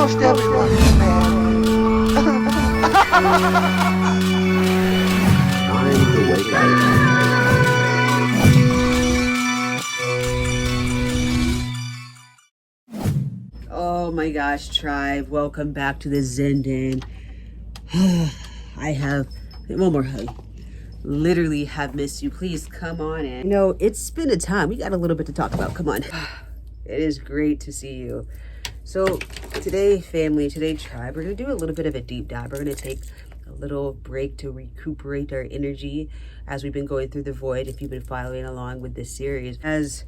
Most everyone is mad. Time to wake up. Oh my gosh, tribe, welcome back to the Zendan. I have one more hug. Literally have missed you. Please come on in. You know, it's been a time. We got a little bit to talk about. Come on. It is great to see you. So today, family, today, tribe, we're going to do a little bit of a deep dive. We're going to take a little break to recuperate our energy as we've been going through the void. If you've been following along with this series, as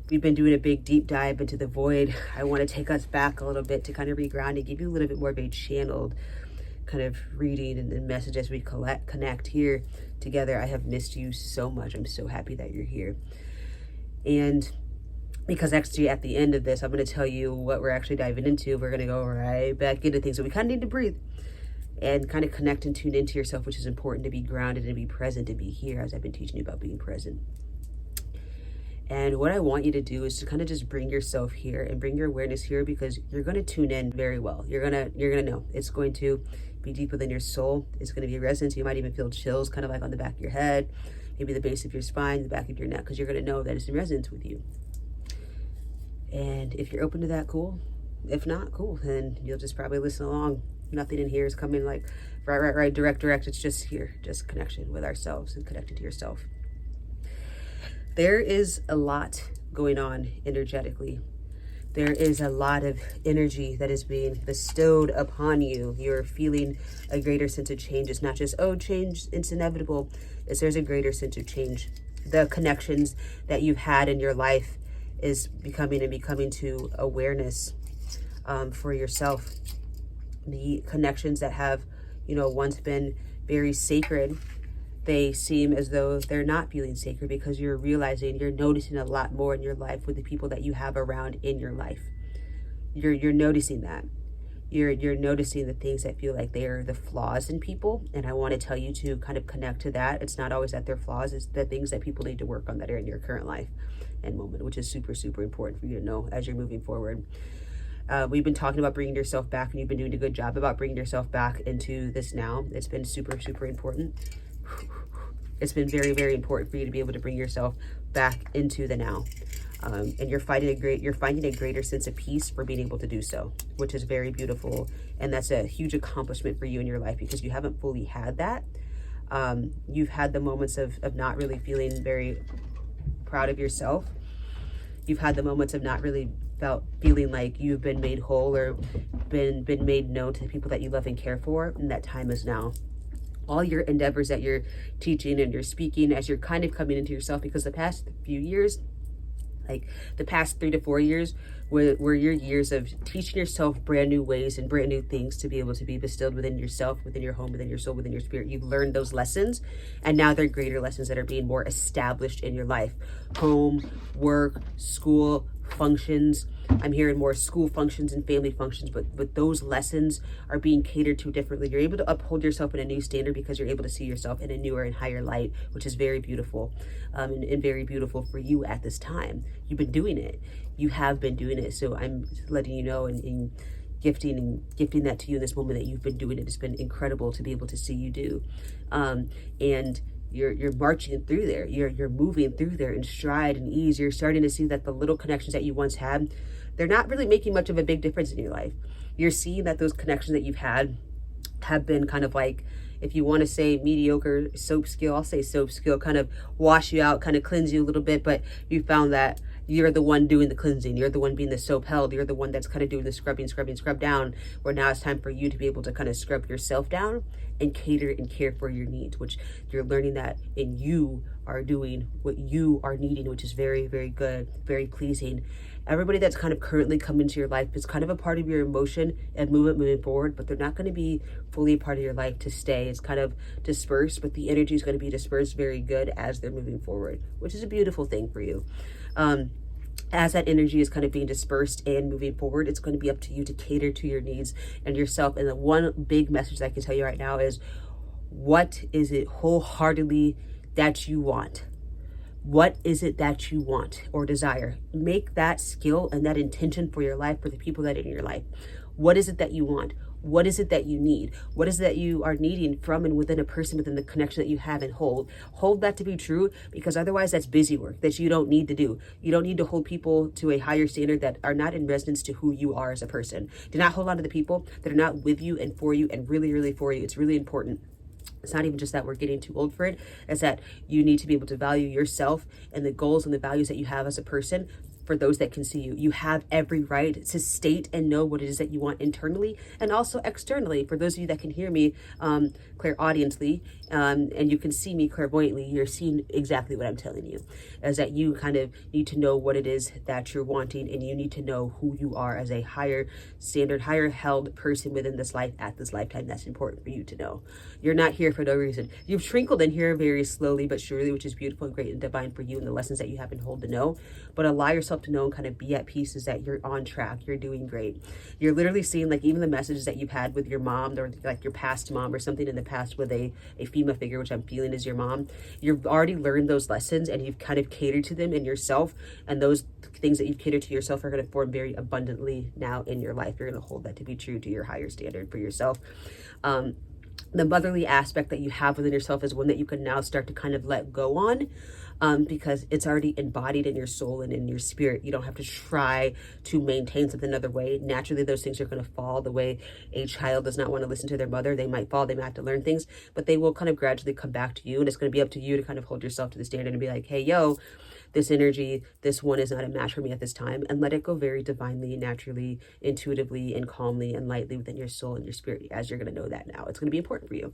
we've been doing a big deep dive into the void, I want to take us back a little bit to kind of reground and give you a little bit more of a channeled kind of reading and message as we connect here together. I have missed you so much. I'm so happy that you're here. And because actually at the end of this, I'm going to tell you what we're actually diving into. We're going to go right back into things. So we kind of need to breathe and kind of connect and tune into yourself, which is important, to be grounded and be present, to be here, as I've been teaching you about being present. And what I want you to do is to kind of just bring yourself here and bring your awareness here, because you're going to tune in very well. You're going to know. It's going to be deep within your soul. It's going to be resonance. You might even feel chills kind of like on the back of your head, maybe the base of your spine, the back of your neck, because you're going to know that it's in resonance with you. And if you're open to that, cool. If not, cool. Then you'll just probably listen along. Nothing in here is coming like right, direct. It's just here, just connection with ourselves and connected to yourself. There is a lot going on energetically. There is a lot of energy that is being bestowed upon you. You're feeling a greater sense of change. It's not just, oh, change, it's inevitable. There's a greater sense of change. The connections that you've had in your life is becoming to awareness for yourself. The connections that have, once been very sacred, they seem as though they're not feeling sacred, because you're noticing a lot more in your life with the people that you have around in your life. You're noticing that. You're noticing the things that feel like they are the flaws in people. And I want to tell you to kind of connect to that. It's not always that they're flaws. It's the things that people need to work on that are in your current life and moment, which is super, super important for you to know as you're moving forward. We've been talking about bringing yourself back, and you've been doing a good job about bringing yourself back into this now. It's been super, super important. It's been very, very important for you to be able to bring yourself back into the now. And you're finding a greater sense of peace for being able to do so, which is very beautiful. And that's a huge accomplishment for you in your life, because you haven't fully had that. You've had the moments of not really feeling very proud of yourself. You've had the moments of not really feeling like you've been made whole or been made known to the people that you love and care for, and that time is now. All your endeavors that you're teaching and you're speaking, as you're kind of coming into yourself, because the past few years, like the past 3 to 4 years, were your years of teaching yourself brand new ways and brand new things to be able to be bestowed within yourself, within your home, within your soul, within your spirit. You've learned those lessons, and now they're greater lessons that are being more established in your life. Home, work, school, functions. I'm hearing more school functions and family functions, but those lessons are being catered to differently. You're able to uphold yourself in a new standard, because you're able to see yourself in a newer and higher light, which is very beautiful, and very beautiful for you at this time. You've been doing it. You have been doing it. So I'm letting you know and gifting that to you in this moment, that you've been doing it. It's been incredible to be able to see you do. And you're marching through there. You're moving through there in stride and ease. You're starting to see that the little connections that you once had, they're not really making much of a big difference in your life. You're seeing that those connections that you've had have been kind of like, if you want to say mediocre soap skill, I'll say soap skill, kind of wash you out, kind of cleanse you a little bit, but you found that you're the one doing the cleansing. You're the one being the soap held. You're the one that's kind of doing the scrub down, where now it's time for you to be able to kind of scrub yourself down and cater and care for your needs, which you're learning that, and you are doing what you are needing, which is very, very good, very pleasing. Everybody that's kind of currently come into your life is kind of a part of your emotion and movement moving forward, but they're not going to be fully a part of your life to stay. It's kind of dispersed, but the energy is going to be dispersed very good as they're moving forward, which is a beautiful thing for you. As that energy is kind of being dispersed and moving forward, it's going to be up to you to cater to your needs and yourself. And the one big message that I can tell you right now is, what is it wholeheartedly that you want? What is it that you want or desire? Make that skill and that intention for your life, for the people that are in your life. What is it that you want? What is it that you need? What is it that you are needing from and within a person, within the connection that you have, and hold that to be true, because otherwise that's busy work that you don't need to do. You don't need to hold people to a higher standard that are not in resonance to who you are as a person. Do not hold on to the people that are not with you and for you and really, really for you. It's really important. It's not even just that we're getting too old for it. It's that you need to be able to value yourself and the goals and the values that you have as a person. For those that can see you, you have every right to state and know what it is that you want internally and also externally. For those of you that can hear me clairaudiently, and you can see me clairvoyantly, you're seeing exactly what I'm telling you, is that you kind of need to know what it is that you're wanting, and you need to know who you are as a higher standard, higher held person within this life at this lifetime. That's important for you to know. You're not here for no reason. You've trickled in here very slowly but surely, which is beautiful and great and divine for you, and the lessons that you have been hold to know. But allow yourself to know and kind of be at peace, is that you're on track, you're doing great. You're literally seeing, like, even the messages that you've had with your mom, or like your past mom, or something in the past with a female figure, which I'm feeling is your mom. You've already learned those lessons and you've kind of catered to them in yourself, and those things that you've catered to yourself are going to form very abundantly now in your life. You're going to hold that to be true to your higher standard for yourself. The motherly aspect that you have within yourself is one that you can now start to kind of let go on, because it's already embodied in your soul and in your spirit. You don't have to try to maintain something another way. Naturally, those things are going to fall the way a child does not want to listen to their mother. They might fall, they might have to learn things, but they will kind of gradually come back to you, and it's going to be up to you to kind of hold yourself to the standard and be like, hey, yo, this energy, this one is not a match for me at this time, and let it go very divinely, naturally, intuitively, and calmly and lightly within your soul and your spirit, as you're going to know that now. It's going to be important for you.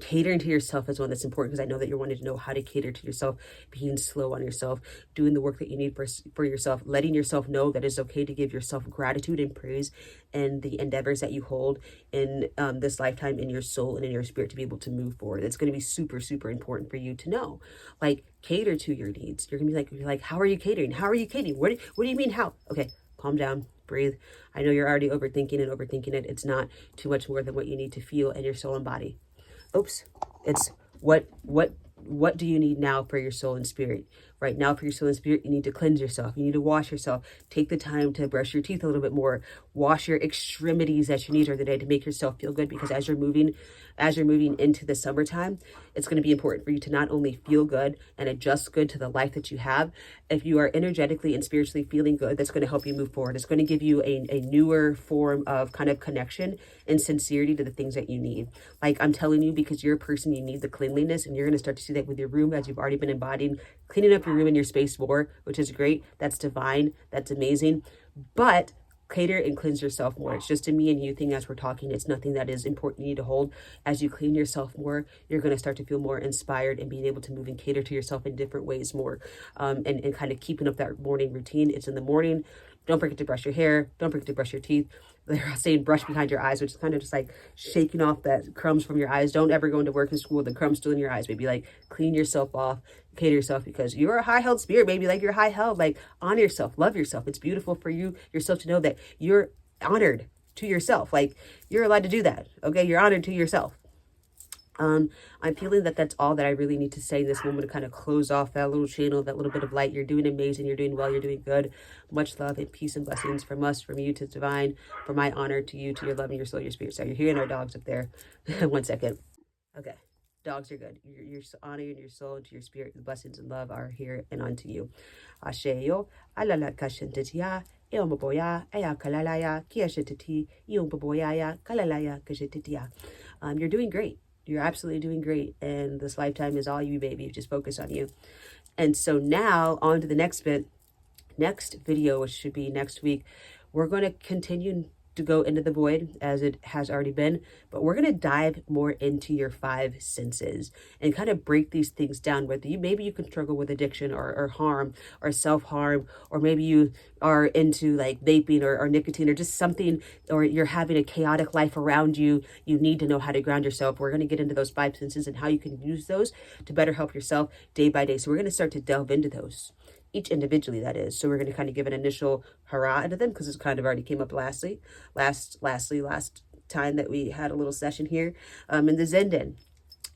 Catering to yourself is one that's important, because I know that you're wanting to know how to cater to yourself, being slow on yourself, doing the work that you need for yourself, letting yourself know that it's okay to give yourself gratitude and praise and the endeavors that you hold in this lifetime in your soul and in your spirit to be able to move forward. It's going to be super, super important for you to know. Like, cater to your needs. You're going to be like, how are you catering? How are you catering? What do you mean how? Okay, calm down. Breathe. I know you're already overthinking it. It's not too much more than what you need to feel in your soul and body. Oops. It's what do you need now for your soul and spirit? Right now for your soul and spirit, you need to cleanse yourself. You need to wash yourself. Take the time to brush your teeth a little bit more. Wash your extremities that you need during the day to make yourself feel good, because as you're moving into the summertime, it's going to be important for you to not only feel good and adjust good to the life that you have. If you are energetically and spiritually feeling good, that's going to help you move forward. It's going to give you a newer form of kind of connection and sincerity to the things that you need. Like, I'm telling you, because you're a person, you need the cleanliness, and you're going to start to see that with your room, as you've already been embodying cleaning up your room and your space more, which is great. That's divine. That's amazing. But cater and cleanse yourself more. It's just a me and you thing as we're talking. It's nothing that is important you need to hold. As you clean yourself more, you're going to start to feel more inspired and being able to move and cater to yourself in different ways more, and kind of keeping up that morning routine. It's in the morning. Don't forget to brush your hair. Don't forget to brush your teeth. They're saying brush behind your eyes, which is kind of just like shaking off that crumbs from your eyes. Don't ever go into work and school with the crumbs still in your eyes, baby. Like, clean yourself off, cater yourself, because you're a high held spirit, baby. Like, you're high held. Like, honor yourself, love yourself. It's beautiful for yourself to know that you're honored to yourself. Like, you're allowed to do that. Okay, you're honored to yourself. I'm feeling that that's all that I really need to say in this moment to kind of close off that little channel, that little bit of light. You're doing amazing. You're doing well. You're doing good. Much love and peace and blessings from us, from you to divine, from my honor to you, to your love and your soul, your spirit. So you're hearing our dogs up there. 1 second. Okay. Dogs are good. Your honor and your soul to your spirit, the blessings and love are here and unto you. Asheyo, alala kashantitia, eomaboya, aya kalalaya, kiashetiti, eomaboya, kalalaya kashetitia. You're doing great. You're absolutely doing great. And this lifetime is all you, baby. Just focus on you. And so now on to the next video, which should be next week. We're going to continue to go into the void as it has already been, but we're going to dive more into your 5 senses and kind of break these things down. Whether maybe you can struggle with addiction or harm or self-harm, or maybe you are into like vaping or nicotine or just something, or you're having a chaotic life around you. You need to know how to ground yourself. We're going to get into those 5 senses and how you can use those to better help yourself day by day. So we're going to start to delve into those, each individually, that is. So we're going to kind of give an initial hurrah into them, because it's kind of already came up last time that we had a little session here in the Zenden.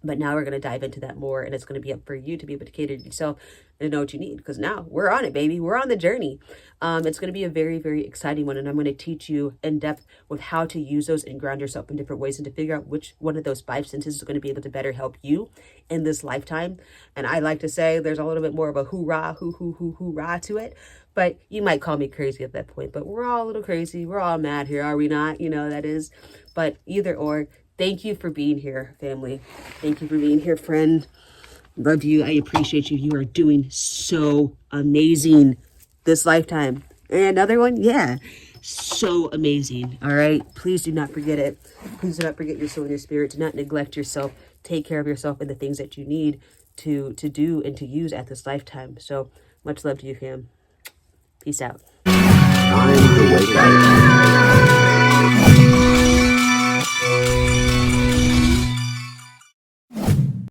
But now we're going to dive into that more, and it's going to be up for you to be able to cater to yourself and know what you need, because now we're on it, baby. We're on the journey. It's going to be a very, very exciting one, and I'm going to teach you in depth with how to use those and ground yourself in different ways and to figure out which one of those 5 senses is going to be able to better help you in this lifetime. And I like to say there's a little bit more of a hoorah, hoorah to it. But you might call me crazy at that point, but we're all a little crazy. We're all mad here, are we not? You know, that is. But either or, thank you for being here, family. Thank you for being here, friend. Love you. I appreciate you. You are doing so amazing this lifetime. And another one, yeah, so amazing. All right. Please do not forget it. Please do not forget your soul and your spirit. Do not neglect yourself. Take care of yourself and the things that you need to do and to use at this lifetime. So much love to you, fam. Peace out. Time to wake up.